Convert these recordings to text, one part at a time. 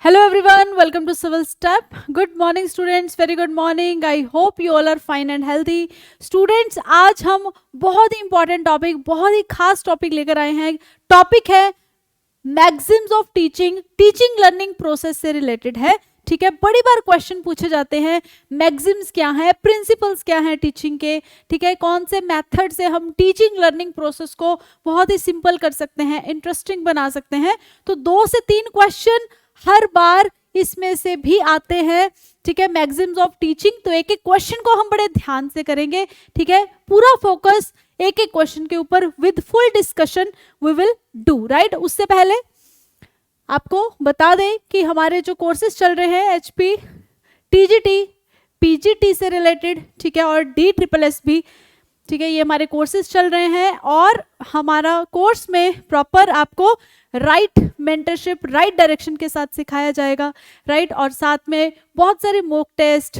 Hello everyone, welcome to Civil Step. Good morning students, very good morning. I hope you all are fine and healthy. Students, आज हम बहुत ही important topic, बहुत ही खास topic लेकर आए हैं. टॉपिक है Maxim's of teaching learning process से रिलेटेड है. ठीक है, बड़ी बार क्वेश्चन पूछे जाते हैं मैक्सिम्स क्या है, प्रिंसिपल्स क्या है टीचिंग के. ठीक है, कौन से मेथड से हम टीचिंग लर्निंग प्रोसेस को बहुत ही सिंपल कर सकते हैं, इंटरेस्टिंग बना सकते हैं. तो 2 से 3 क्वेश्चन हर बार इसमें से भी आते हैं. ठीक है, मैक्सिम्स ऑफ टीचिंग. तो एक एक क्वेश्चन को हम बड़े ध्यान से करेंगे. ठीक है, पूरा फोकस एक एक क्वेश्चन के ऊपर with full discussion we will do. Right, उससे पहले आपको बता दें कि हमारे जो कोर्सेज चल रहे हैं एचपी, टीजीटी, पीजीटी से रिलेटेड, ठीक है, और DSSS भी, ठीक है, ये हमारे कोर्सेज चल रहे हैं. और हमारा कोर्स में प्रॉपर आपको राइट मेंटरशिप, राइट डायरेक्शन के साथ सिखाया जाएगा. राइट, और साथ में बहुत सारे मॉक टेस्ट,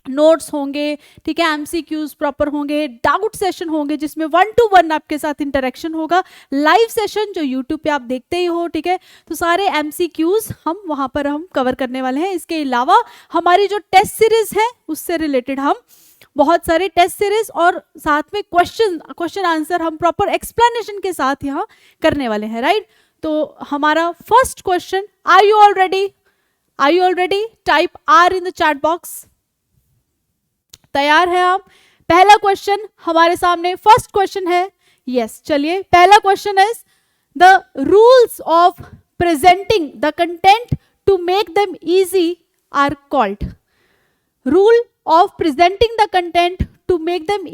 नोट्स होंगे. ठीक है, MCQs प्रॉपर होंगे, डाउट सेशन होंगे जिसमें 1 to 1 आपके साथ इंटरेक्शन होगा, लाइव सेशन जो यूट्यूब पे आप देखते ही हो. ठीक है, तो सारे MCQs हम वहां पर हम कवर करने वाले हैं. इसके अलावा हमारी जो टेस्ट सीरीज है उससे रिलेटेड हम बहुत सारे टेस्ट सीरीज और साथ में क्वेश्चन आंसर हम प्रॉपर एक्सप्लेनेशन के साथ यहाँ करने वाले हैं. राइट, तो हमारा first question, are you all ready? Type R in the chat box. तैयार है आप? पहला क्वेश्चन हमारे सामने, फर्स्ट क्वेश्चन है. यस, चलिए, पहला question is the rules of presenting the content to make them easy are called. Rule of presenting the content to make them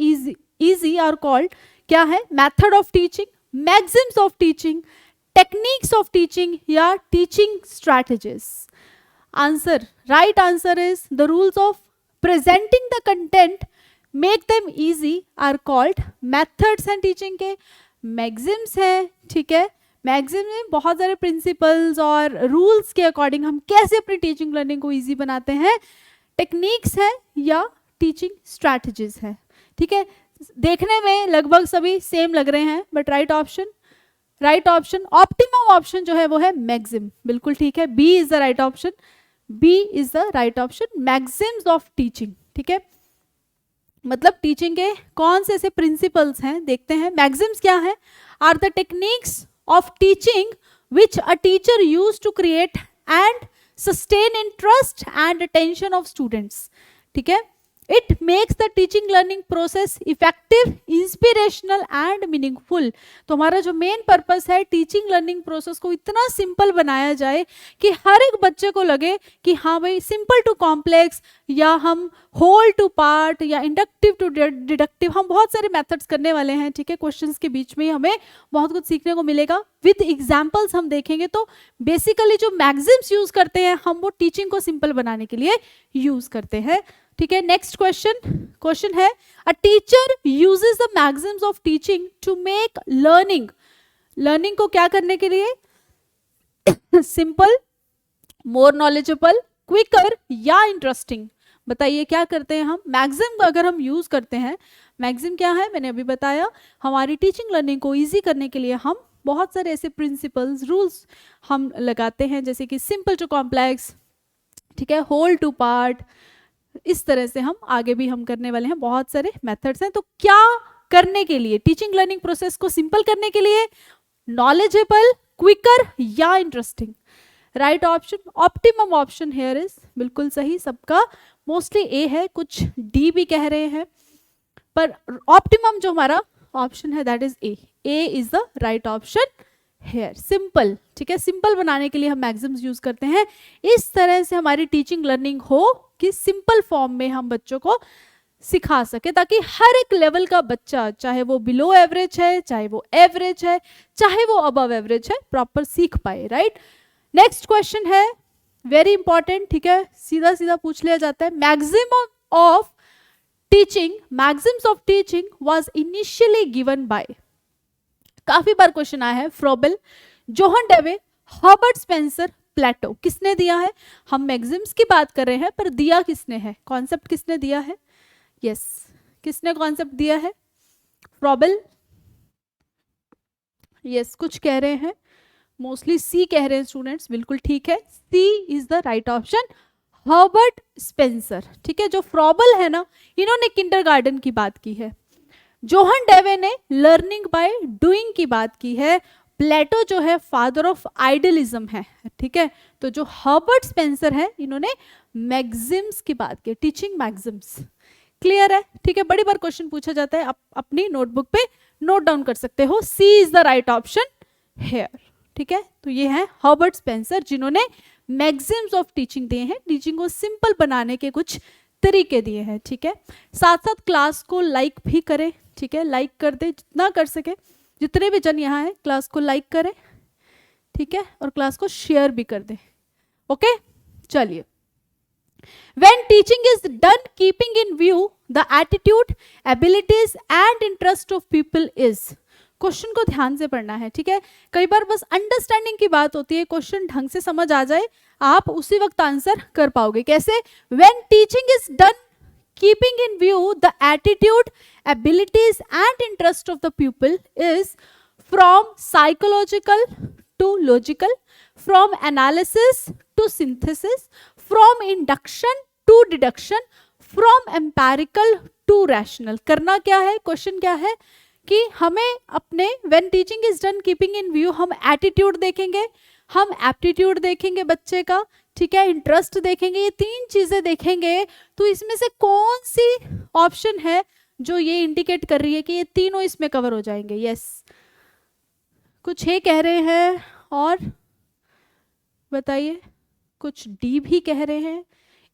easy are called. क्या है? Method of teaching, maxims of teaching, techniques of teaching या teaching strategies. Answer, right answer is the rules of presenting the content make them easy are called methods and teaching के maxims है. ठीक है, maxim में बहुत सारे principles और rules के अकॉर्डिंग हम कैसे अपनी टीचिंग लर्निंग को इजी बनाते हैं. टेक्निक्स है या टीचिंग स्ट्रैटेजीज है. ठीक है, देखने में लगभग सभी सेम लग रहे हैं, but right option optimum option जो है वो है मैक्सिम. बिल्कुल ठीक है, B is the right option. B is the right option, maxims of teaching. ठीक है, मतलब टीचिंग के कौन से ऐसे प्रिंसिपल्स हैं देखते हैं. मैक्सिम्स क्या है? Are the techniques of teaching which a teacher use to create and sustain interest and attention of students. ठीक है, it makes the teaching learning process effective, inspirational and meaningful. तो हमारा जो मेन पर्पस है teaching learning process को इतना simple बनाया जाए कि हर एक बच्चे को लगे कि हाँ भाई, सिंपल टू कॉम्प्लेक्स या हम होल टू पार्ट या इंडक्टिव टू डिडक्टिव, हम बहुत सारे मेथड्स करने वाले हैं. ठीक है, क्वेश्चंस के बीच में हमें बहुत कुछ सीखने को मिलेगा. विद एग्जाम्पल्स हम देखेंगे. तो बेसिकली जो मैक्सिम्स यूज करते हैं हम वो टीचिंग को सिंपल बनाने के लिए यूज करते हैं. ठीक है, नेक्स्ट क्वेश्चन है a teacher uses the maxims of teaching to make learning को क्या करने के लिए? सिंपल, मोर नॉलेजेबल, क्विकर या इंटरेस्टिंग. बताइए क्या करते हैं हम? मैक्सिम अगर हम यूज करते हैं, मैक्सिम क्या है मैंने अभी बताया, हमारी टीचिंग लर्निंग को इजी करने के लिए हम बहुत सारे ऐसे प्रिंसिपल्स, रूल्स हम लगाते हैं, जैसे कि सिंपल टू कॉम्प्लेक्स, ठीक है, होल टू पार्ट. इस तरह से हम आगे भी हम करने वाले हैं, बहुत सारे मेथड्स हैं. तो क्या करने के लिए? टीचिंग लर्निंग प्रोसेस को सिंपल करने के लिए नॉलेजेबल, क्विकर या interesting. Right option, optimum option here is बिल्कुल सही. सबका मोस्टली ए है, कुछ डी भी कह रहे हैं, पर ऑप्टिमम जो हमारा ऑप्शन है that is a. A is the right option hair. Simple, ठीक है, सिंपल बनाने के लिए हम मैक्सिम्स यूज करते हैं. इस तरह से हमारी टीचिंग लर्निंग हो कि सिंपल फॉर्म में हम बच्चों को सिखा सके, ताकि हर एक लेवल का बच्चा, चाहे वो बिलो एवरेज है, चाहे वो एवरेज है, चाहे वो अबव एवरेज है, प्रॉपर सीख पाए. राइट, नेक्स्ट क्वेश्चन है वेरी इंपॉर्टेंट. ठीक है, सीधा सीधा पूछ लिया जाता है. Maxim's of teaching was initially given by. काफी बार क्वेश्चन आया है. फ्रोबेल, जोहन डेवे, हर्बर्ट स्पेंसर, प्लेटो. किसने दिया है? हम मैक्सिम्स की बात कर रहे हैं, पर दिया किसने है? कॉन्सेप्ट किसने दिया है? यस, किसने कॉन्सेप्ट दिया है? फ्रोबेल. यस, कुछ कह रहे हैं मोस्टली सी कह रहे हैं स्टूडेंट्स, बिल्कुल ठीक है, C is the right option, Herbert Spencer. ठीक है, जो फ्रॉबल है ना, इन्होंने किंडरगार्टन की बात की है, जोहन डेवे ने लर्निंग बाय डूइंग की बात की है, प्लेटो जो है फादर ऑफ आइडियलिज्म है। ठीक है, तो जो हर्बर्ट स्पेंसर है इन्होंने मैग्जिम्स की बात की, टीचिंग मैग्जिम्स। क्लियर है? ठीक है, बड़ी बार क्वेश्चन पूछा जाता है, आप अपनी नोटबुक पे नोट डाउन कर सकते हो, C is the right option here. ठीक है, तो ये है हर्बर्ट स्पेंसर जिन्होंने मैग्जिम्स ऑफ टीचिंग दिए हैं, टीचिंग को सिंपल बनाने के कुछ तरीके दिए हैं। ठीक है, साथ साथ क्लास को लाइक भी करें। ठीक है, लाइक कर दे जितना कर सके, जितने भी जन यहाँ है क्लास को लाइक करें। ठीक है, और क्लास को शेयर भी कर दे। ओके, चलिए, when teaching is done keeping in view the attitude, abilities and interest of people is, question को ध्यान से पढ़ना है। ठीक है, कई बार बस अंडरस्टैंडिंग की बात होती है, क्वेश्चन ढंग से समझ आ जाए आप उसी वक्त आंसर कर पाओगे। कैसे? when teaching is done keeping in view the attitude, abilities and interest of the pupil is from psychological to logical, from analysis to synthesis, from induction to deduction, from empirical to rational। करना क्या है, question क्या है कि हमें अपने when teaching is done keeping in view, हम attitude देखेंगे, हम एप्टीट्यूड देखेंगे बच्चे का, ठीक है, इंटरेस्ट देखेंगे, ये तीन चीजें देखेंगे। तो इसमें से कौन सी ऑप्शन है जो ये इंडिकेट कर रही है कि ये तीनों इसमें कवर हो जाएंगे? यस, कुछ ए कह रहे हैं और बताइए, कुछ डी भी कह रहे हैं।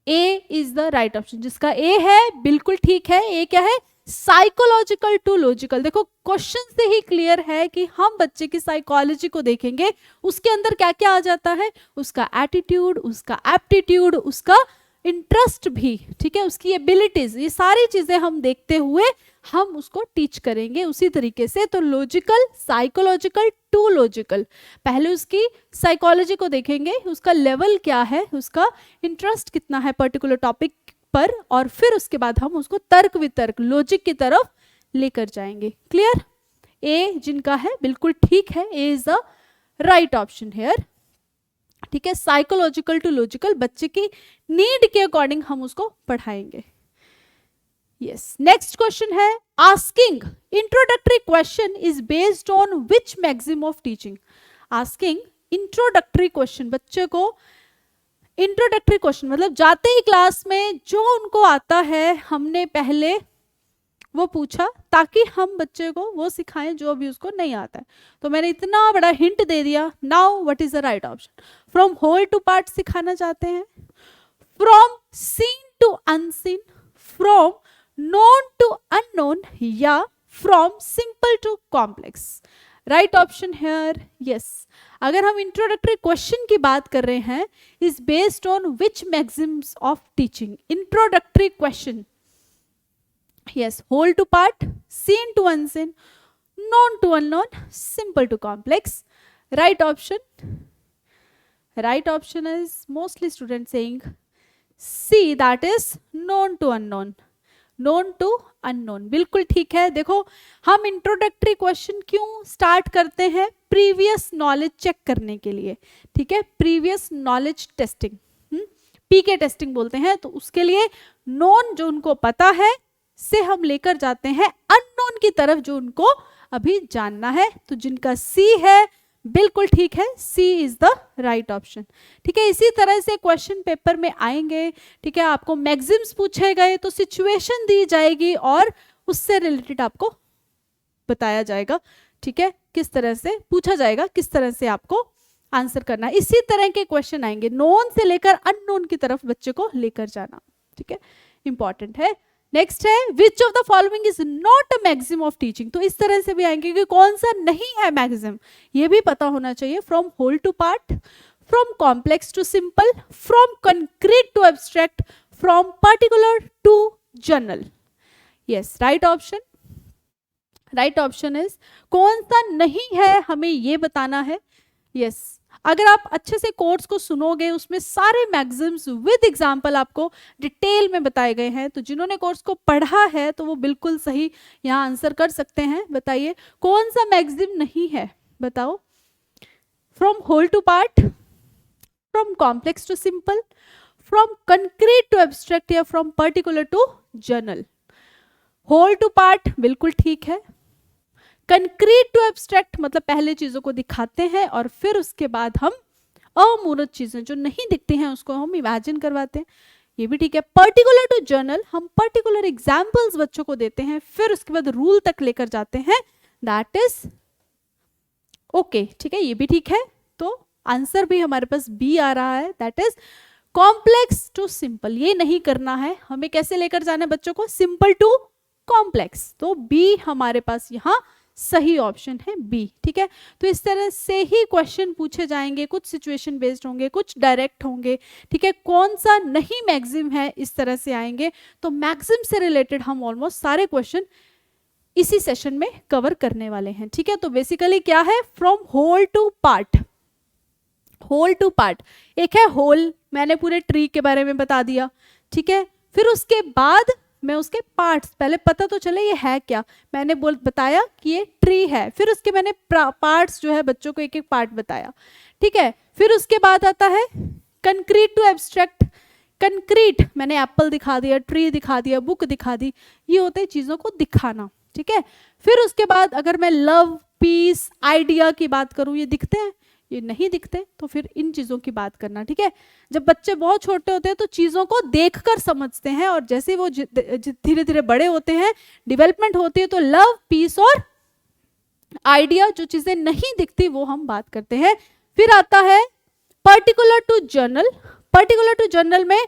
A is the right option, जिसका ए है बिल्कुल ठीक है। ए क्या है? Psychological to logical. देखो क्वेश्चन से ही क्लियर है कि हम बच्चे की साइकोलॉजी को देखेंगे, उसके अंदर क्या क्या आ जाता है, उसका एटीट्यूड, उसका एप्टीट्यूड, उसका इंटरेस्ट भी, ठीक है, उसकी एबिलिटीज, ये सारी चीजें हम देखते हुए हम उसको टीच करेंगे उसी तरीके से। तो लॉजिकल, साइकोलॉजिकल टू लॉजिकल, पहले उसकी साइकोलॉजी को देखेंगे, उसका लेवल क्या है, उसका इंटरेस्ट कितना है पर्टिकुलर टॉपिक पर, और फिर उसके बाद हम उसको तर्क वितर्क, लॉजिक की तरफ लेकर जाएंगे। क्लियर? ए जिनका है बिल्कुल ठीक है, A is the right option here. ठीक है, साइकोलॉजिकल टू लॉजिकल, बच्चे की नीड के अकॉर्डिंग हम उसको पढ़ाएंगे। यस, नेक्स्ट क्वेश्चन है, asking introductory question is based on which maxim of teaching. Asking introductory question, बच्चे को इंट्रोडक्टरी क्वेश्चन मतलब जाते ही क्लास में जो उनको आता है हमने पहले वो पूछा, ताकि हम बच्चे को वो सिखाएं जो अभी उसको नहीं आता है। तो मैंने इतना बड़ा हिंट दे दिया। Now what is the right option? From whole to part सिखाना चाहते हैं, from seen to unseen, from known to unknown, या from simple to complex? Right option here yes. अगर हम इंट्रोडक्टरी क्वेश्चन की बात कर रहे हैं, is based on which maxims of teaching? Introductory question, yes, whole to part, seen to unseen, known to unknown, simple to complex. Right option is mostly students saying C, that is known to unknown, known to unknown, बिल्कुल ठीक है। देखो हम introductory question क्यों start करते हैं? Previous knowledge check करने के लिए, ठीक है, प्रीवियस नॉलेज टेस्टिंग, पीके टेस्टिंग बोलते हैं। तो उसके लिए नोन जो उनको पता है से हम लेकर जाते हैं अननोन की तरफ, जो उनको अभी जानना है। तो जिनका सी है बिल्कुल ठीक है, C is the right option. ठीक है, इसी तरह से क्वेश्चन पेपर में आएंगे, ठीक है, आपको मैक्सिम्स पूछे गए तो सिचुएशन दी जाएगी और उससे रिलेटेड आपको बताया जाएगा, ठीक है, किस तरह से पूछा जाएगा, किस तरह से आपको आंसर करना है। इसी तरह के क्वेश्चन आएंगे, नोन से लेकर अननोन की तरफ बच्चे को लेकर जाना, ठीक है, इंपॉर्टेंट है। नेक्स्ट है, which of the following is not a maxim of teaching? तो इस तरह से भी आएंगे कि कौन सा नहीं है मैक्सिम, ये भी पता होना चाहिए। From whole to part, from complex to simple, from concrete to abstract, from particular to general. Yes, right option is, कौन सा नहीं है हमें ये बताना है। यस, अगर आप अच्छे से कोर्स को सुनोगे, उसमें सारे मैक्सिम्स विद एग्जाम्पल आपको डिटेल में बताए गए हैं। तो जिन्होंने कोर्स को पढ़ा है तो वो बिल्कुल सही यहाँ आंसर कर सकते हैं। बताइए कौन सा मैक्सिम नहीं है, बताओ। From whole to part, from complex to simple, from concrete to abstract या from particular to general. Whole to part बिल्कुल ठीक है। कंक्रीट टू एब्स्ट्रैक्ट मतलब पहले चीजों को दिखाते हैं और फिर उसके बाद हम अमूर्त चीजें जो नहीं दिखती हैं उसको हम इमेजिन करवाते हैं, ये भी ठीक है। पर्टिकुलर टू जनरल हम पर्टिकुलर एग्जाम्पल्स बच्चों को देते हैं, फिर उसके बाद रूल तक लेकर जाते हैं, दैट इज ओके, ठीक है, ये भी ठीक है। तो आंसर भी हमारे पास बी आ रहा है, that is complex to simple. ये नहीं करना है हमें, कैसे लेकर जाना है बच्चों को, सिंपल टू कॉम्प्लेक्स। तो बी हमारे पास यहाँ सही ऑप्शन है, बी, ठीक है। तो इस तरह से ही क्वेश्चन पूछे जाएंगे, कुछ सिचुएशन बेस्ड होंगे, कुछ डायरेक्ट होंगे, ठीक है। कौन सा नहीं मैक्सिम है, इस तरह से आएंगे। तो मैक्सिम से रिलेटेड हम ऑलमोस्ट सारे क्वेश्चन इसी सेशन में कवर करने वाले हैं, ठीक है। तो बेसिकली क्या है, from whole to part, whole to part. एक है होल, मैंने पूरे ट्री के बारे में बता दिया, ठीक है। फिर उसके बाद मैं उसके पार्ट्स, पहले पता तो चले ये है क्या, मैंने बताया कि ये ट्री है, फिर उसके मैंने पार्ट्स जो है बच्चों को एक एक पार्ट बताया, ठीक है। फिर उसके बाद आता है कंक्रीट टू एब्स्ट्रैक्ट। कंक्रीट मैंने एप्पल दिखा दिया, ट्री दिखा दिया, बुक दिखा दी, ये होते हैं चीजों को दिखाना, ठीक है। फिर उसके बाद अगर मैं लव, पीस, आइडिया की बात करूं, ये दिखते हैं, ये नहीं दिखते, तो फिर इन चीजों की बात करना, ठीक है। जब बच्चे बहुत छोटे होते हैं तो चीजों को देखकर समझते हैं, और जैसे वो धीरे धीरे बड़े होते हैं, डेवलपमेंट होती है, तो लव, पीस और आइडिया, जो चीजें नहीं दिखती वो हम बात करते हैं। फिर आता है particular to general. Particular to general में,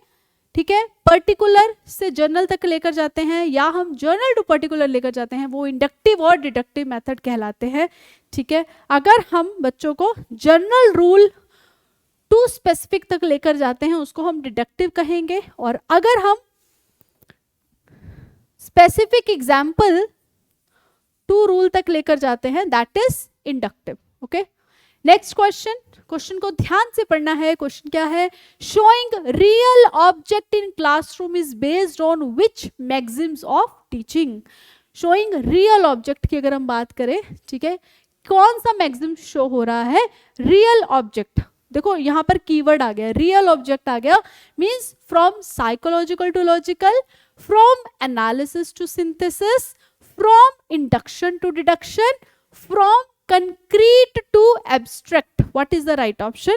ठीक है, पर्टिकुलर से जनरल तक लेकर जाते हैं, या हम जनरल टू पर्टिकुलर लेकर जाते हैं, वो इंडक्टिव और डिडक्टिव मेथड कहलाते हैं, ठीक है। अगर हम बच्चों को जनरल रूल टू स्पेसिफिक तक लेकर जाते हैं उसको हम डिडक्टिव कहेंगे, और अगर हम स्पेसिफिक एग्जाम्पल टू रूल तक लेकर जाते हैं that is inductive, okay. Next question, question को ध्यान से पढ़ना है। क्वेश्चन क्या है, showing real object in classroom is based on which maxims of teaching. Showing real object की अगर हम बात करें, ठीक है, कौन सा मैक्सिम शो हो रहा है, रियल ऑब्जेक्ट। देखो यहां पर कीवर्ड आ गया, रियल ऑब्जेक्ट आ गया, means from psychological to logical, from analysis to synthesis, from induction to deduction, from concrete to abstract. What is the right option.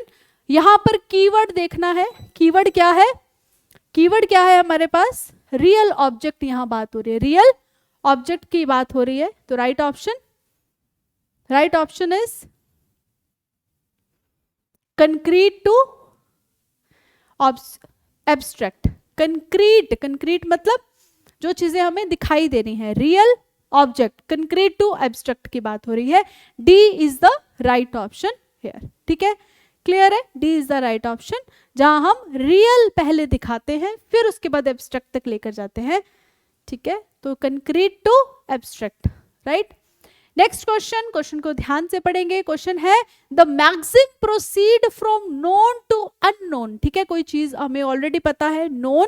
यहां पर कीवर्ड देखना है, कीवर्ड क्या है, कीवर्ड क्या है हमारे पास, रियल ऑब्जेक्ट, यहां बात हो रही है, रियल ऑब्जेक्ट की बात हो रही है। तो right option is concrete to abstract. Concrete मतलब जो चीजें हमें दिखाई दे रही हैं, real object, concrete to abstract की बात हो रही है। D is the right option here, ठीक है, क्लियर है, D is the right option, जहां हम रियल पहले दिखाते हैं फिर उसके बाद एब्स्ट्रैक्ट तक लेकर जाते हैं, ठीक है। तो concrete to abstract, right. Next question, question को ध्यान से पढ़ेंगे। क्वेश्चन है the maxim proceed from known to unknown, ठीक है, कोई चीज हमें ऑलरेडी पता है, नोन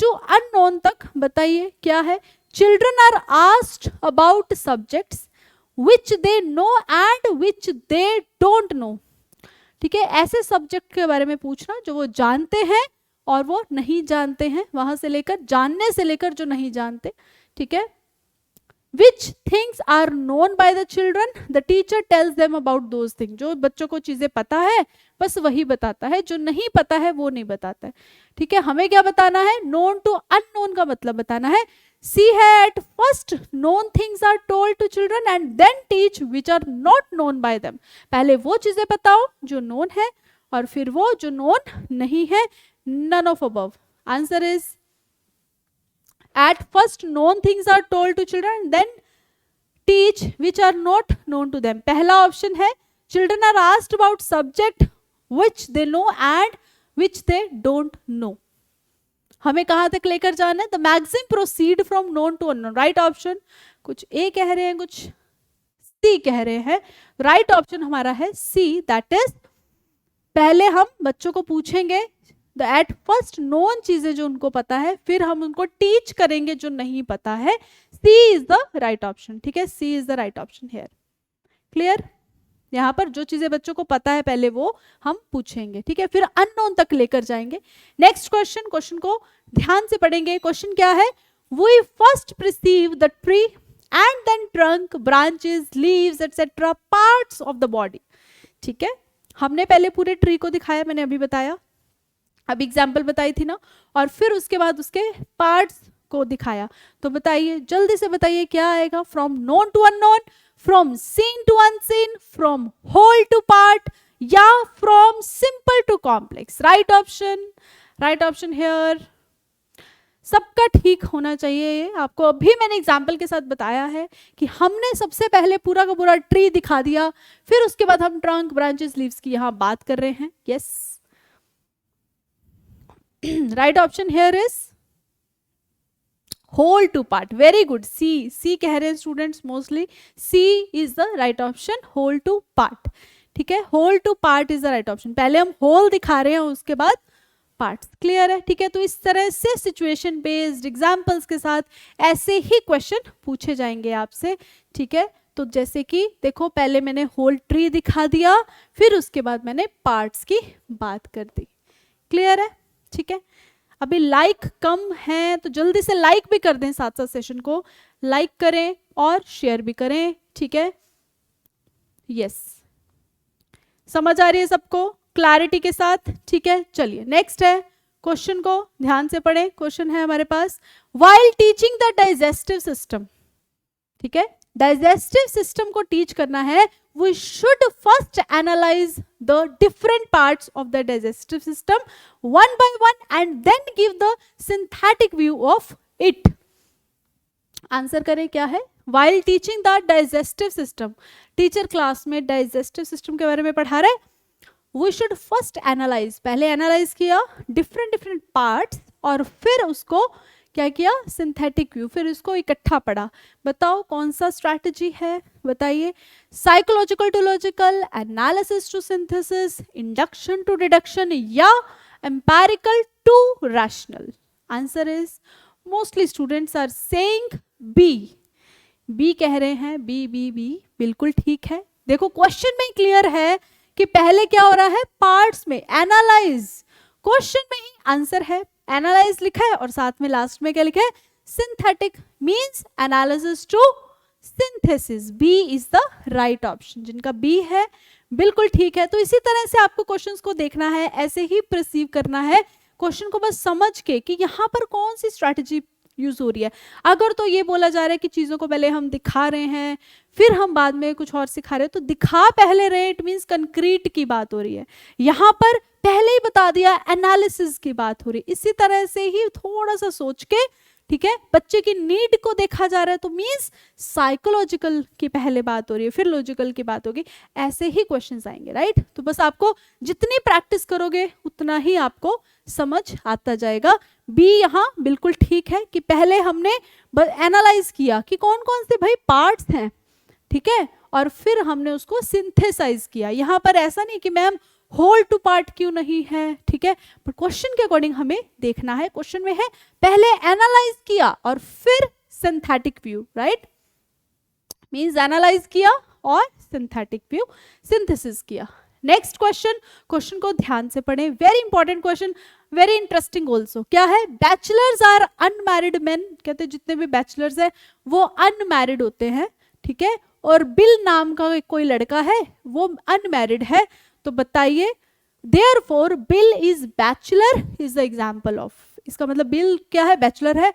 टू अननोन तक, बताइए क्या है। Children are asked about subjects which they know and which they don't know, ठीक है, ऐसे सब्जेक्ट के बारे में पूछना जो वो जानते हैं और वो नहीं जानते हैं, वहां से लेकर जानने से लेकर जो नहीं जानते, ठीक है। Which things are known by the children? The teacher tells them about those things. जो बच्चों को चीजें पता है बस वही बताता है, जो नहीं पता है वो नहीं बताता है, ठीक है। हमें क्या बताना है, known to unknown का मतलब बताना है। See है at first known things are told to children and then teach which are not known by them. पहले वो चीजें बताओ जो known है और फिर वो जो known नहीं है, none of above. Answer is at first known things are told to children then teach which are not known to them. पहला ऑप्शन है children are asked about subject which they know and which they don't know. हमें कहां तक लेकर जाना है, the maxim proceed from known to unknown. Right option, कुछ ए कह रहे हैं कुछ सी कह रहे हैं, राइट ऑप्शन हमारा है सी, दैट इज पहले हम बच्चों को पूछेंगे एट फर्स्ट नोन चीजें जो उनको पता है, फिर हम उनको टीच करेंगे जो नहीं पता है। C is the right option, ठीक है, C is the right option here, clear. यहाँ पर जो चीजें बच्चों को पता है पहले वो हम पूछेंगे, ठीक है, फिर अननोन तक लेकर जाएंगे। नेक्स्ट क्वेश्चन, क्वेश्चन को ध्यान से पढ़ेंगे। क्वेश्चन क्या है? We first perceive the tree and then trunk, branches, leaves etcetera, parts of the body. ठीक है, हमने पहले पूरे ट्री को दिखाया, मैंने अभी बताया, अभी एग्जाम्पल बताई थी ना, और फिर उसके बाद उसके पार्ट्स को दिखाया। तो बताइए, जल्दी से बताइए क्या आएगा? From known to unknown, from seen to unseen, from whole to part, या from simple to complex? Right option, right option here. सबका ठीक होना चाहिए। आपको अभी मैंने एग्जाम्पल के साथ बताया है कि हमने सबसे पहले पूरा का पूरा ट्री दिखा दिया, फिर उसके बाद हम ट्रंक, ब्रांचेस, लीव्स की यहां बात कर रहे हैं। Yes, right option here is whole to part. Very good, C, C कह रहे हैं students mostly, C is the right option, whole to part. ठीक है, whole to part is the right option. पहले हम होल दिखा रहे हैं, उसके बाद पार्ट्स। क्लियर है? ठीक है, तो इस तरह से सिचुएशन बेस्ड एग्जांपल्स के साथ ऐसे ही क्वेश्चन पूछे जाएंगे आपसे। ठीक है, तो जैसे कि देखो, पहले मैंने होल ट्री दिखा दिया, फिर उसके बाद मैंने पार्ट्स की बात कर दी। क्लियर है? ठीक है, अभी लाइक कम है तो जल्दी से लाइक भी कर दें, साथ साथ सेशन को लाइक करें और शेयर भी करें। ठीक है, यस, समझ आ रही है सबको क्लैरिटी के साथ? ठीक है, चलिए नेक्स्ट है, क्वेश्चन को ध्यान से पढ़ें। क्वेश्चन है हमारे पास, while teaching the digestive system. ठीक है, डाइजेस्टिव सिस्टम को टीच करना है, we should first analyze the different parts of the digestive system one by one and then give the synthetic view of it. Answer करें क्या है? while teaching the digestive system, teacher class में digestive system के बारे में पढ़ा रहे, we should first analyze, पहले एनालाइज किया different parts और फिर उसको क्या किया? सिंथेटिक व्यू, फिर इसको इकट्ठा पढ़ा। बताओ कौन सा स्ट्रैटेजी है? बताइए, psychological to logical, analysis to synthesis, induction to deduction, या empirical to rational? Answer is mostly students are saying B, B कह रहे हैं, बी बी बी, बिल्कुल ठीक है। देखो क्वेश्चन में क्लियर है कि पहले क्या हो रहा है? पार्ट्स में एनालाइज, क्वेश्चन में ही आंसर है, एनालाइज लिखा है और साथ में लास्ट में क्या लिखा है? Synthetic, means analysis to synthesis. B is the right option, जिनका बी है बिल्कुल ठीक है। तो इसी तरह से आपको क्वेश्चंस को देखना है, ऐसे ही प्रिसीव करना है क्वेश्चन को, बस समझ के कि यहाँ पर कौन सी स्ट्रैटेजी यूज हो रही है। अगर तो ये बोला जा रहा है कि चीजों को पहले हम दिखा रहे हैं फिर हम बाद में कुछ और सिखा रहे हैं, तो दिखा पहले रहे, इट मींस कंक्रीट की बात हो रही है। यहाँ पर पहले ही बता दिया एनालिसिस की बात हो रही है। इसी तरह से ही थोड़ा सा सोच के, ठीक है, बच्चे की नीड को देखा जा रहा है, तो मींस साइकोलॉजिकल की पहले बात हो रही है, फिर लॉजिकल की बात होगी, ऐसे ही क्वेश्चंस आएंगे। राइट, तो बस आपको जितनी प्रैक्टिस करोगे उतना ही आपको समझ आता जाएगा। बी यहाँ बिल्कुल ठीक है कि पहले हमने एनालाइज किया कि कौन कौन से भाई पार्ट्स हैं, ठीक है, और फिर हमने उसको सिंथेसाइज किया। यहाँ पर ऐसा नहीं कि मैम होल टू पार्ट क्यों नहीं है, ठीक है, पर क्वेश्चन के अकॉर्डिंग हमें देखना है। क्वेश्चन में है पहले एनालाइज किया और फिर synthetic view, right, means analyse किया और सिंथेटिक व्यू, सिंथेसिस किया। नेक्स्ट क्वेश्चन, क्वेश्चन को ध्यान से पढ़ें, very important question, very interesting also. क्या है? बैचलर्स आर अनमैरिड मेन, कहते हैं जितने भी बैचलर्स है वो अनमैरिड होते हैं, ठीक है, और बिल नाम का कोई लड़का है वो अनमैरिड है। तो बताइए, therefore bill is bachelor is the example of, इसका मतलब बिल क्या है? बैचलर है।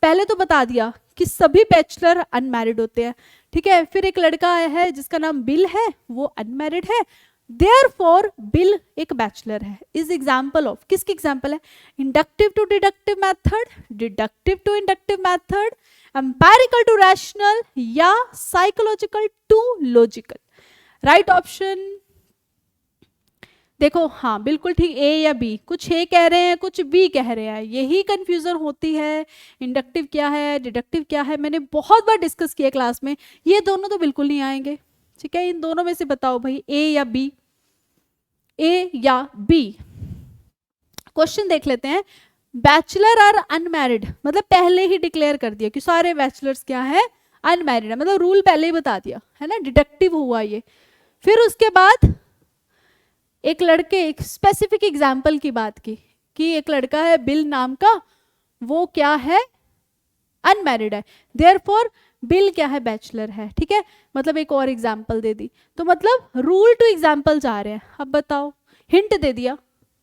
पहले तो बता दिया कि सभी बैचलर अनमैरिड होते हैं, ठीक है, फिर एक लड़का है जिसका नाम बिल है, वो अनमैरिड है, देयरफॉर बिल एक बैचलर है, इज एग्जाम्पल ऑफ, किसकी एग्जाम्पल है? Inductive to deductive method, deductive to inductive method, empirical to rational, या psychological to logical? Right option देखो, हाँ बिल्कुल ठीक, ए या बी, कुछ ए कह रहे हैं कुछ बी कह रहे हैं, यही कंफ्यूजन होती है। इंडक्टिव क्या है, डिडक्टिव क्या है, मैंने बहुत बार डिस्कस किया क्लास में, ये दोनों तो बिल्कुल नहीं आएंगे, ठीक है, इन दोनों में से बताओ भाई, ए या बी, ए या बी। क्वेश्चन देख लेते हैं, बैचलर आर अनमैरिड, मतलब पहले ही डिक्लेयर कर दिया कि सारे बैचलर्स क्या है? अनमैरिड है, मतलब रूल पहले ही बता दिया है ना, डिडक्टिव हुआ ये। फिर उसके बाद एक लड़के, एक स्पेसिफिक एग्जाम्पल की बात की कि एक लड़का है बिल नाम का, वो क्या है, अनमैरिड है, देयरफॉर बिल क्या है, बैचलर है, ठीक है। मतलब एक और एग्जाम्पल दे दी, तो मतलब रूल टू एग्जाम्पल जा रहे हैं। अब बताओ, हिंट दे दिया,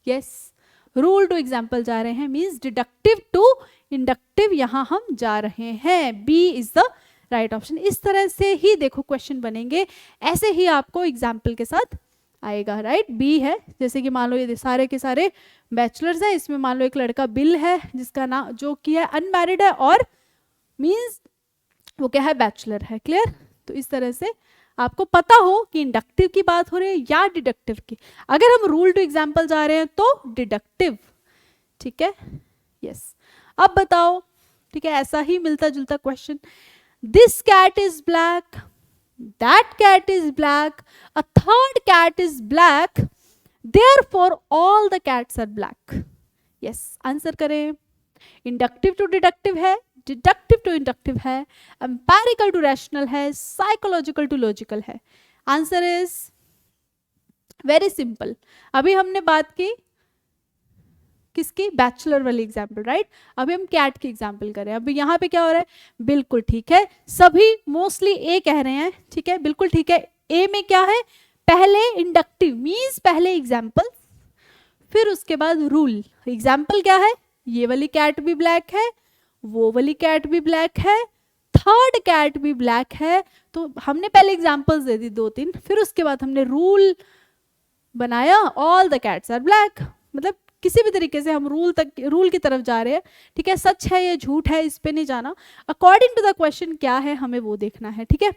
यस, रूल टू एग्जाम्पल जा रहे हैं, मीन्स डिडक्टिव टू इंडक्टिव यहां हम जा रहे हैं। B is the right option. इस तरह से ही देखो क्वेश्चन बनेंगे, ऐसे ही आपको एग्जाम्पल के साथ आएगा, राइट। बी है, जैसे कि मान लो ये सारे के सारे बैचलर्स हैं, इसमें मान लो एक लड़का बिल है जिसका नाम जो कि है अनमैरिड है, और मीन्स वो क्या है, बैचलर है। क्लियर। तो इस तरह से आपको पता हो कि इंडक्टिव की बात हो रही है या डिडक्टिव की। अगर हम रूल टू एग्जाम्पल जा रहे हैं तो डिडक्टिव, ठीक है, यस। अब बताओ, ठीक है, ऐसा ही मिलता जुलता question, this cat is black, that cat is black, a third cat is black, therefore all the cats are black. Yes, answer करें। इंडक्टिव टू डिडक्टिव है, डिडक्टिव टू इंडक्टिव है, एम्पेरिकल टू रैशनल है, psychological to logical है। Answer is very simple. अभी हमने बात की किसकी, बैचलर वाली एग्जाम्पल, राइट। अभी हम कैट की एग्जाम्पल करें। अभी यहाँ पे क्या हो रहा है, बिल्कुल ठीक है, सभी मोस्टली ए कह रहे हैं, ठीक है, बिल्कुल ठीक है। ए में क्या है, पहले इंडक्टिव मीन्स पहले एग्जाम्पल, फिर उसके बाद रूल। एग्जाम्पल क्या है, ये वाली कैट भी ब्लैक है, वो वाली कैट भी ब्लैक है, थर्ड कैट भी ब्लैक है। तो हमने पहले एग्जाम्पल्स दे दी 2-3, फिर उसके बाद हमने रूल बनाया, all the cats are black. मतलब किसी भी तरीके से हम रूल की तरफ जा रहे हैं, ठीक है। सच है या झूठ है इस पे नहीं जाना, अकॉर्डिंग टू द क्वेश्चन क्या है हमें वो देखना है, ठीक है,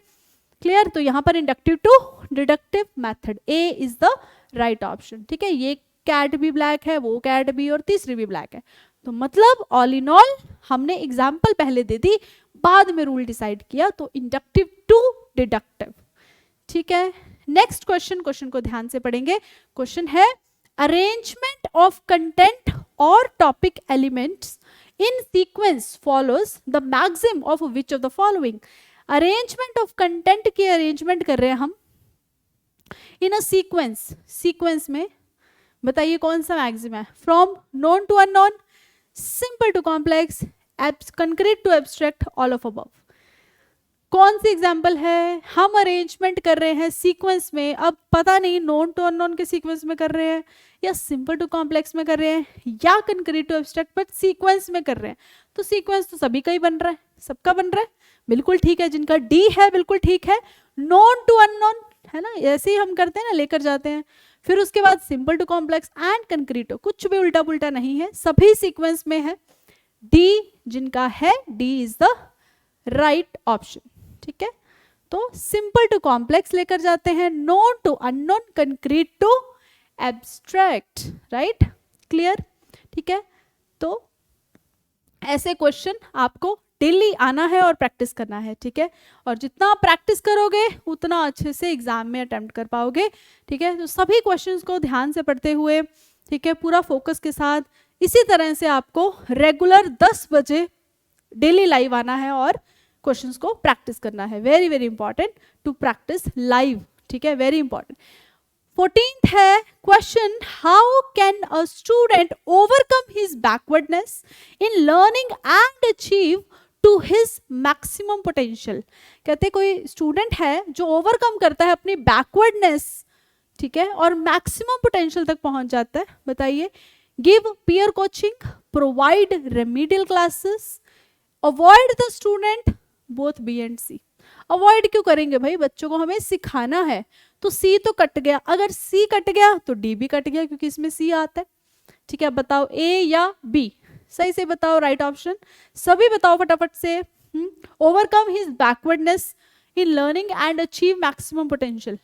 क्लियर। तो यहाँ पर inductive to deductive method, A is the right option, ठीक है। ये कैट भी ब्लैक है, वो कैट भी, और तीसरी भी ब्लैक है। तो मतलब ऑल इन ऑल हमने एग्जाम्पल पहले दे दी, बाद में रूल डिसाइड किया, तो इंडक्टिव टू डिडक्टिव, ठीक है। नेक्स्ट क्वेश्चन को ध्यान से पढ़ेंगे। क्वेश्चन है, अरेंजमेंट ऑफ कंटेंट और topic elements in sequence follows the maxim of which of the following. Arrangement of content की अरेंजमेंट कर रहे हैं हम इन अ सीक्वेंस, सीक्वेंस में बताइए कौन सा मैक्सिम है, from known to unknown, simple to complex, concrete to abstract, all of above. कौन सी एग्जाम्पल है, हम अरेंजमेंट कर रहे हैं सीक्वेंस में, अब पता नहीं नोन टू अननोन के सीक्वेंस में कर रहे हैं या सिंपल टू कॉम्प्लेक्स में कर रहे हैं या concrete to abstract, but sequence में कर रहे हैं। तो सीक्वेंस तो सभी का ही बन रहा है, सबका बन रहा है, बिल्कुल ठीक है। जिनका डी है बिल्कुल ठीक है, नोन टू अननोन है ना, ऐसे ही हम करते हैं ना, लेकर जाते हैं। फिर उसके बाद सिंपल टू कॉम्प्लेक्स एंड कंक्रीटो, कुछ भी उल्टा पुल्टा नहीं है, सभी सीक्वेंस में है। डी जिनका है, D is the right option, ठीक है। तो सिंपल टू कॉम्प्लेक्स लेकर जाते हैं, known to unknown, concrete to abstract, right, clear, ठीक है। तो ऐसे क्वेश्चन आपको डेली आना है और प्रैक्टिस करना है, ठीक है। और जितना प्रैक्टिस करोगे उतना अच्छे से एग्जाम में अटेम्प्ट कर पाओगे, ठीक है। तो सभी क्वेश्चंस को ध्यान से पढ़ते हुए, ठीक है, पूरा फोकस के साथ, इसी तरह से आपको रेगुलर 10 बजे डेली लाइव आना है और क्वेश्चंस को प्रैक्टिस करना है। Very very important to practice live, ठीक है, वेरी इंपॉर्टेंट। 14th है question, how can a student overcome his backwardness in learning and achieve to his maximum potential. कहते कोई स्टूडेंट है जो ओवरकम करता है अपनी बैकवर्डनेस, ठीक है, और मैक्सिमम पोटेंशियल तक पहुंच जाता है। बताइए, give peer coaching, provide remedial classes, avoid the student, both B and C. Avoid क्यों करेंगे भाई, बच्चों को हमें सिखाना है, तो सी तो कट गया, अगर सी कट गया तो डी भी कट गया क्योंकि इसमें सी आता है, ठीक है। बताओ ए या बी, सही से बताओ राइट ऑप्शन, सभी बताओ फटाफट से। Overcome his backwardness in learning and achieve maximum potential,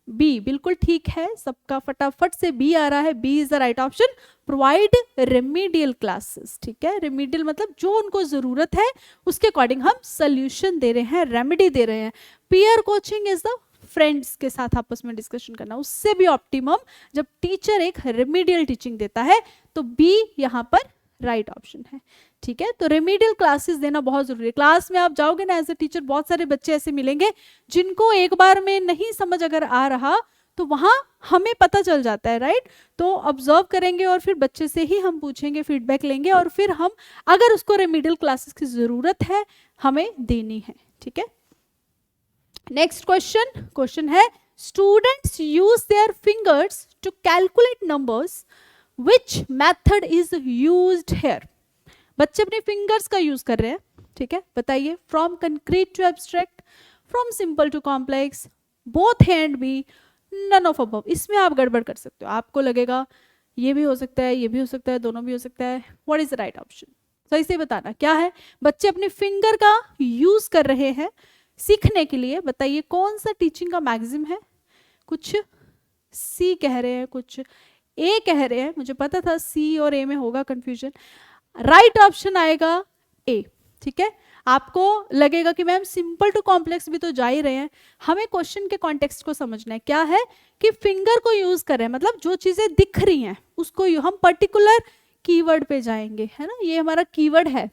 B बिल्कुल ठीक है, सबका फटाफट से बी आ रहा है, B is the right option. Provide remedial classes, ठीक है, रेमेडियल मतलब जो उनको जरूरत है उसके अकॉर्डिंग हम सोल्यूशन दे रहे हैं, रेमेडी दे रहे हैं। Peer coaching is the friends के साथ आपस में डिस्कशन करना, उससे भी ऑप्टिमम जब टीचर एक रेमेडियल टीचिंग देता है, तो बी यहाँ पर राइट ऑप्शन है। ठीक है, तो रेमेडियल क्लासेस देना बहुत जरूरी है। क्लास में आप जाओगे ना एज ए टीचर, बहुत सारे बच्चे ऐसे मिलेंगे जिनको एक बार में नहीं समझ अगर आ रहा तो वहां हमें पता चल जाता है, राइट। तो ऑब्जर्व करेंगे और फिर बच्चे से ही हम पूछेंगे, फीडबैक लेंगे और फिर हम अगर उसको रेमेडियल क्लासेस की जरूरत है हमें देनी है। ठीक है, नेक्स्ट क्वेश्चन है students use their fingers to calculate numbers, which method is used here. बच्चे अपने फिंगर्स का यूज कर रहे हैं। ठीक है, बताइए, from concrete to abstract, from simple to complex, both hand B, none of above. इसमें आप गड़बड़ कर सकते हो, आपको लगेगा ये भी हो सकता है, ये भी हो सकता है, दोनों भी हो सकता है। What is the right option? सही से बताना क्या है। बच्चे अपने फिंगर का यूज कर रहे हैं सीखने के लिए। बताइए कौन सा टीचिंग का मैक्सिम है। कुछ सी कह रहे हैं, कुछ ए कह रहे हैं। मुझे पता था सी और ए में होगा कंफ्यूजन। राइट ऑप्शन आएगा ए। ठीक है, आपको लगेगा कि मैम सिंपल टू कॉम्प्लेक्स भी तो जा ही रहे हैं। हमें क्वेश्चन के कॉन्टेक्स्ट को समझना है। क्या है कि फिंगर को यूज कर रहे हैं, मतलब जो चीजें दिख रही हैं उसको हम पर्टिकुलर कीवर्ड पे जाएंगे, है ना। ये हमारा कीवर्ड है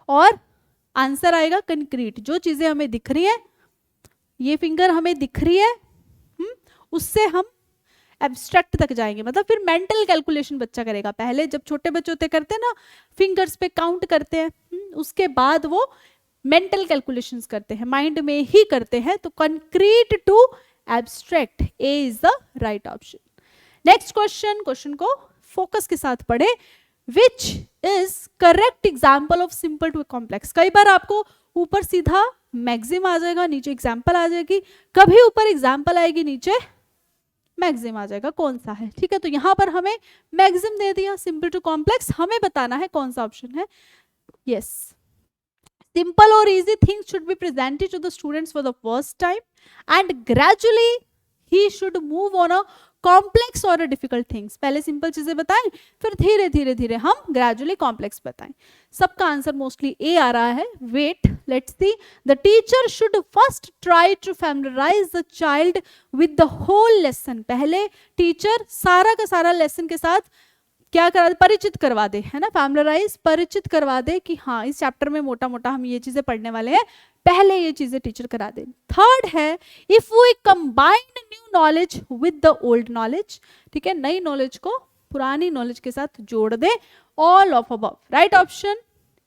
और आंसर आएगा कंक्रीट। जो चीजें हमें दिख रही है, ये फिंगर हमें दिख रही है, उससे हम एब्स्ट्रैक्ट तक जाएंगे। मतलब फिर मेंटल कैलकुलेशन बच्चा करेगा। पहले जब छोटे बच्चे होते करते हैं ना, फिंगर्स पे काउंट करते हैं, उसके बाद वो मेंटल कैलकुलेशंस करते हैं, माइंड में ही करते हैं। तो concrete to abstract, A is the right option. Next question को फोकस के साथ पढ़े। Which is correct example of simple to complex. कई बार आपको ऊपर सीधा मैक्सिम आ जाएगा, नीचे एग्जाम्पल आ जाएगी, कभी ऊपर एग्जाम्पल आएगी, नीचे मैक्सिम आ जाएगा। कौन सा है? ठीक है, तो यहां पर हमें मैक्सिम दे दिया सिंपल टू कॉम्प्लेक्स। हमें बताना है कौन सा ऑप्शन है। यस, सिंपल और easy things should be presented to the students for the first time and gradually he should move on a complex और डिफिकल्ट थिंग्स। पहले सिंपल चीजें बताएं, फिर धीरे धीरे धीरे हम ग्रेजुअली कॉम्प्लेक्स बताएं। सबका आंसर मोस्टली ए आ रहा है। Wait, let's see. The teacher should first try to familiarize the child with the whole lesson. पहले टीचर सारा का सारा लेसन के साथ क्या करा दे, परिचित करवा दे, है ना। फैमिलियराइज, परिचित करवा दे कि हाँ इस चैप्टर में मोटा मोटा हम ये चीजें पढ़ने वाले हैं, पहले ये चीजें टीचर करा दे। थर्ड है if we combine new knowledge with the old knowledge. ठीक है, नई नॉलेज को पुरानी नॉलेज के साथ जोड़ दे। All of above. Right option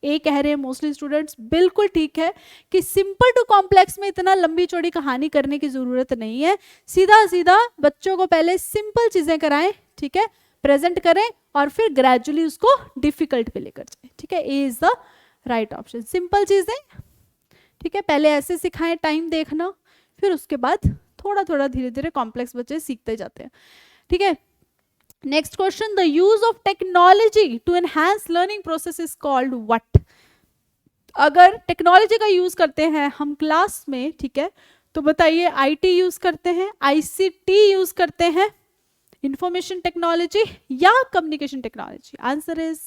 A कह रहे हैं मोस्टली स्टूडेंट्स। बिल्कुल ठीक है कि सिंपल टू कॉम्प्लेक्स में इतना लंबी चौड़ी कहानी करने की जरूरत नहीं है। सीधा सीधा बच्चों को पहले सिंपल चीजें कराएं, ठीक है, प्रेजेंट करें और फिर ग्रेजुअली उसको डिफिकल्ट पे लेकर जाए। ठीक है, A is the right option. Simple चीजें, ठीक है, पहले ऐसे सिखाएं, टाइम देखना, फिर उसके बाद थोड़ा थोड़ा धीरे धीरे कॉम्प्लेक्स बच्चे सीखते जाते हैं। ठीक है, next question, the use of technology to enhance learning process is called what. अगर टेक्नोलॉजी का यूज करते हैं हम क्लास में, ठीक है, तो बताइए आईटी यूज करते हैं, आईसीटी यूज करते हैं, इंफॉर्मेशन टेक्नोलॉजी या communication technology. Answer is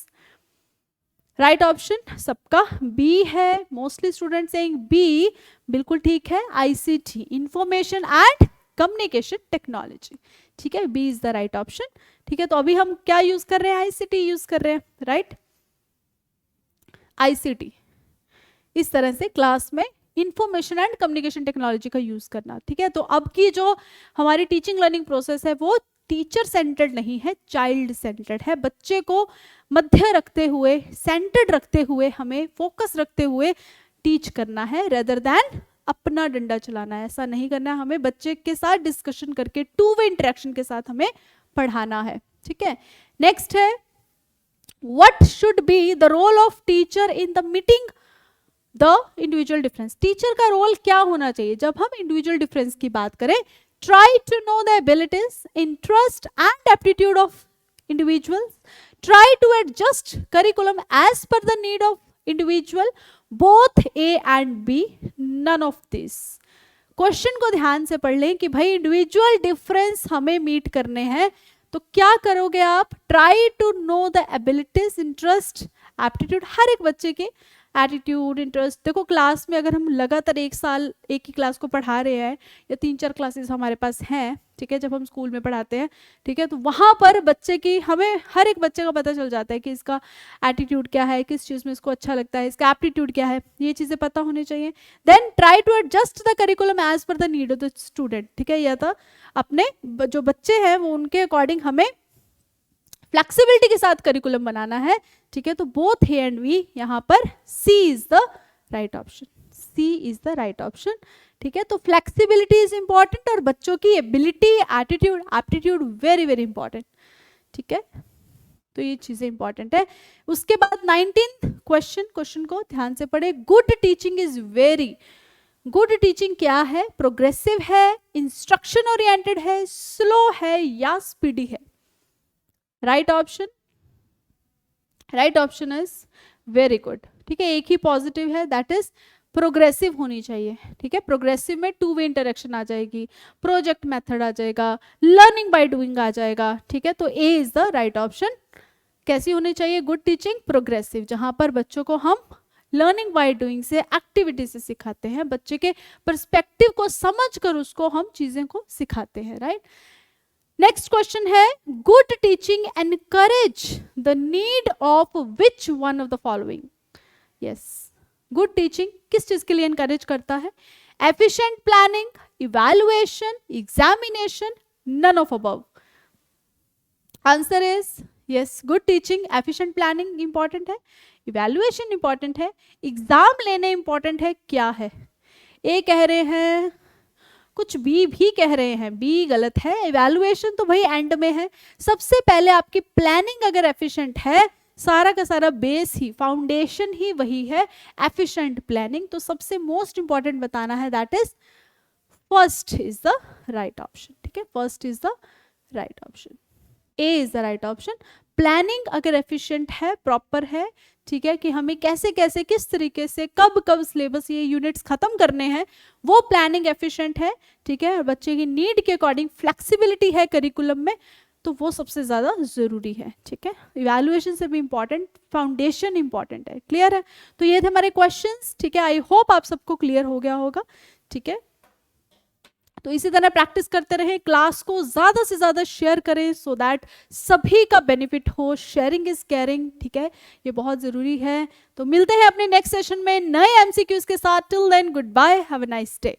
right option सबका बी है। Mostly student saying B. बिल्कुल ठीक है, ICT, information and communication technology. ठीक है, B is the right option. ठीक है, तो अभी हम क्या यूज कर रहे हैं? आईसीटी यूज कर रहे हैं, राइट। आईसीटी इस तरह से क्लास में इंफॉर्मेशन एंड कम्युनिकेशन टेक्नोलॉजी का यूज करना। ठीक है, तो अब की जो हमारी टीचिंग लर्निंग प्रोसेस है वो टीचर सेंटर्ड नहीं है, चाइल्ड सेंटर्ड है। बच्चे को मध्य रखते हुए, सेंटर्ड रखते हुए, हमें फोकस रखते हुए टीच करना है, रेदर देन अपना डंडा चलाना है। ऐसा नहीं करना है, हमें बच्चे के साथ डिस्कशन करके टू वे इंटरेक्शन के साथ हमें पढ़ाना है। ठीक है, नेक्स्ट है what should be the role of teacher in the meeting the individual difference. Teacher का रोल क्या होना चाहिए जब हम इंडिविजुअल डिफरेंस की बात करें? Try to know the abilities, interest and aptitude of individuals. Try to adjust curriculum as per the need of individual. Both A and B, none of this. Question को ध्यान से पढ़ लें कि भाई इंडिविजुअल डिफरेंस हमें मीट करने हैं, तो क्या करोगे आप? Try to know the abilities, interest, aptitude. हर एक बच्चे के एटीट्यूड, इंटरेस्ट। देखो क्लास में अगर हम लगातार एक साल एक ही क्लास को पढ़ा रहे हैं या 3-4 क्लासेस हमारे पास हैं, ठीक है, जब हम स्कूल में पढ़ाते हैं, ठीक है, तो वहाँ पर बच्चे की, हमें हर एक बच्चे का पता चल जाता है कि इसका एटीट्यूड क्या है, किस चीज़ में इसको अच्छा लगता है, इसका एप्टीट्यूड क्या है, ये चीज़ें पता होनी चाहिए. Then try to adjust the curriculum as per the need of the student. ठीक है, या तो अपने जो बच्चे हैं वो उनके अकॉर्डिंग हमें फ्लेक्सिबिलिटी के साथ करिकुलम बनाना है. ठीक है, तो बोथ हे एंड वी, यहाँ पर C is the right option. C is the right option. ठीक है, तो फ्लेक्सिबिलिटी इज इंपॉर्टेंट और बच्चों की ability, attitude, aptitude very very important. ठीक है, तो ये चीजें इंपॉर्टेंट है. उसके बाद 19th क्वेश्चन को ध्यान से पढ़े. Good teaching is very, good teaching क्या है? प्रोग्रेसिव है, इंस्ट्रक्शन ओरिएंटेड है, स्लो है या स्पीडी है? Right option, right option is very good. ठीक है, एक ही पॉजिटिव है, दैट इज प्रोग्रेसिव होनी चाहिए. ठीक है, प्रोग्रेसिव में टू वे इंटरेक्शन आ जाएगी, प्रोजेक्ट मेथड आ जाएगा, लर्निंग बाय डूइंग आ जाएगा. ठीक है, तो ए इज द राइट ऑप्शन. कैसी होनी चाहिए गुड टीचिंग? प्रोग्रेसिव, जहां पर बच्चों को हम लर्निंग बाय डूइंग से, एक्टिविटी से सिखाते हैं, बच्चे के पर्सपेक्टिव को समझकर उसको हम चीजें को सिखाते हैं. राइट. नेक्स्ट क्वेश्चन है, good teaching encourage the need of which one of the following? Yes, good teaching किस चीज के लिए एनकरेज करता है? Efficient planning, evaluation, examination, none of above. Answer is yes, good teaching. Efficient planning important है, evaluation important है, exam लेने important है. क्या है? ए कह रहे हैं, कुछ बी भी कह रहे हैं, बी गलत है. इवैल्यूएशन तो भाई एंड में है. सबसे पहले आपकी प्लानिंग अगर एफिशिएंट है, सारा का सारा बेस ही, फाउंडेशन ही वही है एफिशिएंट प्लानिंग. तो सबसे मोस्ट इंपॉर्टेंट बताना है, that is first is the right option. ठीक है, first is the right option. A is the right option. Planning अगर एफिशिएंट है, प्रॉपर है, ठीक है, कि हमें कैसे कैसे किस तरीके से कब कब सिलेबस ये यूनिट्स खत्म करने हैं, वो प्लानिंग एफिशिएंट है. ठीक है, और बच्चे की नीड के अकॉर्डिंग फ्लेक्सिबिलिटी है करिकुलम में, तो वो सबसे ज्यादा जरूरी है. ठीक है, इवैल्यूएशन से भी इंपॉर्टेंट, फाउंडेशन इंपॉर्टेंट है. क्लियर है? तो ये थे हमारे क्वेश्चंस. ठीक है, आई होप आप सबको क्लियर हो गया होगा. ठीक है, तो इसी तरह प्रैक्टिस करते रहें, क्लास को ज्यादा से ज्यादा शेयर करें, सो दैट सभी का बेनिफिट हो. Sharing is caring. ठीक है, ये बहुत जरूरी है. तो मिलते हैं अपने नेक्स्ट सेशन में नए एमसीक्यूज के साथ. Till then, goodbye, have a nice day.